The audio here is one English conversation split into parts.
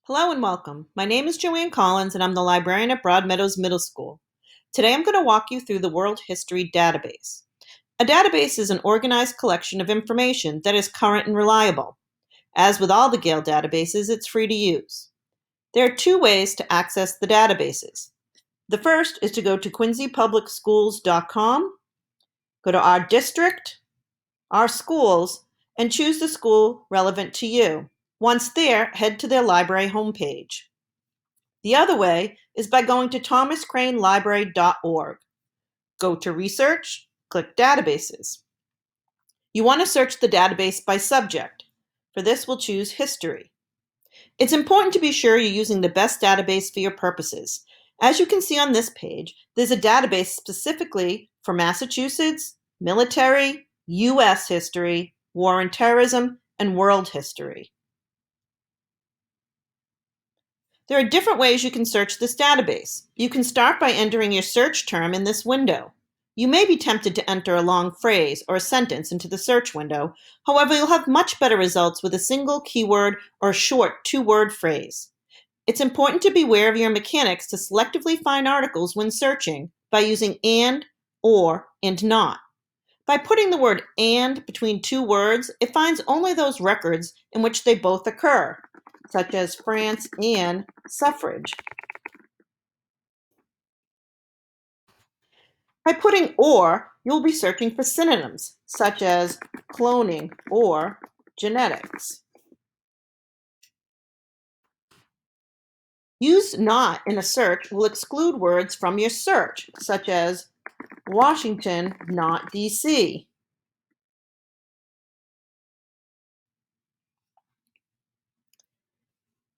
Hello and welcome. My name is Joanne Collins and I'm the librarian at Broadmeadows Middle School. Today I'm going to walk you through the World History Database. A database is an organized collection of information that is current and reliable. As with all the Gale databases, it's free to use. There are two ways to access the databases. The first is to go to quincypublicschools.com, go to our district, our schools, and choose the school relevant to you. Once there, head to their library homepage. The other way is by going to thomascranelibrary.org. Go to Research, click Databases. You want to search the database by subject. For this, we'll choose History. It's important to be sure you're using the best database for your purposes. As you can see on this page, there's a database specifically for Massachusetts, military, U.S. history, war and terrorism, and world history. There are different ways you can search this database. You can start by entering your search term in this window. You may be tempted to enter a long phrase or a sentence into the search window. However, you'll have much better results with a single keyword or short two-word phrase. It's important to be aware of your mechanics to selectively find articles when searching by using and, or, and not. By putting the word and between two words, it finds only those records in which they both occur, such as France and suffrage. By putting or, you'll be searching for synonyms, such as cloning or genetics. Use not in a search will exclude words from your search, such as Washington, not DC.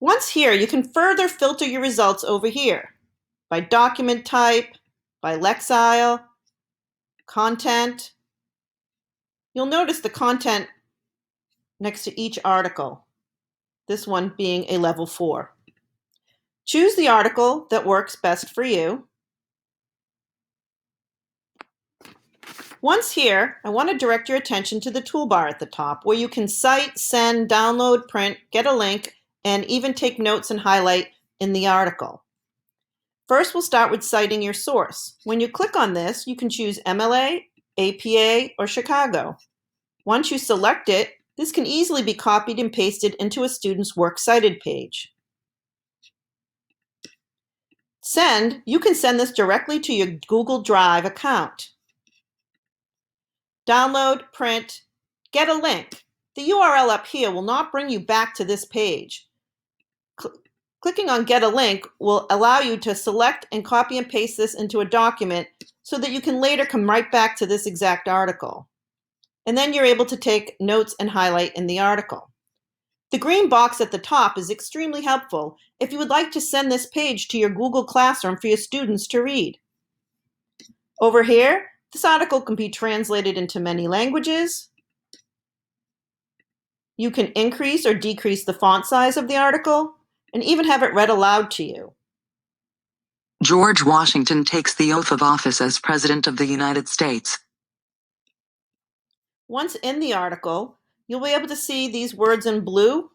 Once here, you can further filter your results over here by document type, by lexile, content. You'll notice the content next to each article, this one being a level 4. Choose the article that works best for you. Once here, I want to direct your attention to the toolbar at the top where you can cite, send, download, print, get a link, and even take notes and highlight in the article. First, we'll start with citing your source. When you click on this, you can choose MLA, APA, or Chicago. Once you select it, this can easily be copied and pasted into a student's works cited page. Send, you can send this directly to your Google Drive account. Download, print, get a link. The URL up here will not bring you back to this page. Clicking on Get a Link will allow you to select and copy and paste this into a document so that you can later come right back to this exact article. And then you're able to take notes and highlight in the article. The green box at the top is extremely helpful if you would like to send this page to your Google Classroom for your students to read. Over here, this article can be translated into many languages. You can increase or decrease the font size of the article, and even have it read aloud to you. George Washington takes the oath of office as President of the United States. Once in the article, you'll be able to see these words in blue.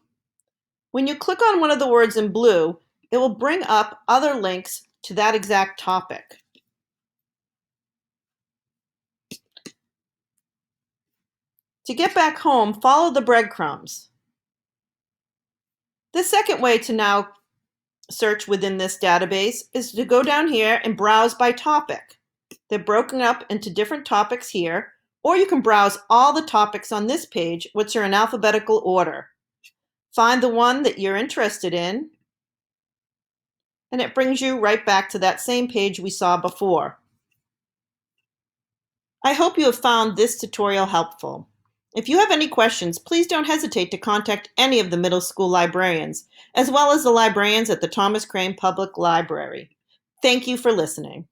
When you click on one of the words in blue, it will bring up other links to that exact topic. To get back home, follow the breadcrumbs. The second way to now search within this database is to go down here and browse by topic. They're broken up into different topics here, or you can browse all the topics on this page, which are in alphabetical order. Find the one that you're interested in, and it brings you right back to that same page we saw before. I hope you have found this tutorial helpful. If you have any questions, please don't hesitate to contact any of the middle school librarians, as well as the librarians at the Thomas Crane Public Library. Thank you for listening.